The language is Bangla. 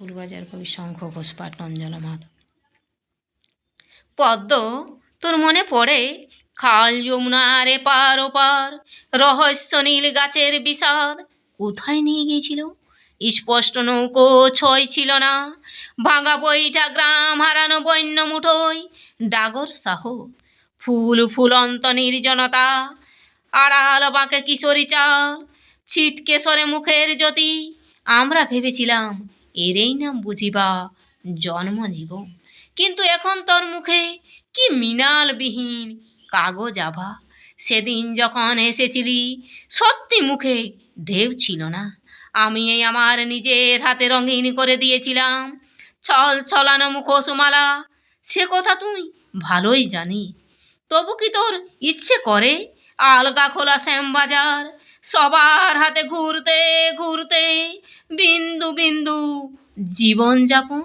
ফুলবাজার কবি শঙ্খ ঘোষ পাঠ অঞ্জনা মাধব। পদ্ম, তোর মনে পড়ে খাল যমুনার এপার ওপার রহস্য নীল গাছের বিষাদ কোথায় নিয়ে গিয়েছিল? স্পষ্ট নৌকো ছয় ছিল না, ভাঙা বইটা গ্রাম হারানো বন্য মুঠোয় ডাগর সাহ ফুল ফুলন্ত নির্জনতা, আড়াল বাঁকে কিশোরী চাল, ছিটকে সরে মুখের জ্যোতি। আমরা ভেবেছিলাম এরই নাম বুঝিবা জন্মজীবন, কিন্তু এখন তোর মুখে কি মৃণালবিহীন কাগজ আভা। সেদিন যখন এসেছিলি সত্যি মুখে ঢেউ ছিল না, আমি এই আমার নিজের হাতে রঙিন করে দিয়েছিলাম ছল ছলানো মুখোশমালা। সে কথা তুই ভালোই জানি, তবু কি তোর ইচ্ছে করে আলগা খোলা শ্যামবাজার সবার হাতে ঘুরতে ঘুরতে বিন্দু বিন্দু জীবনযাপন?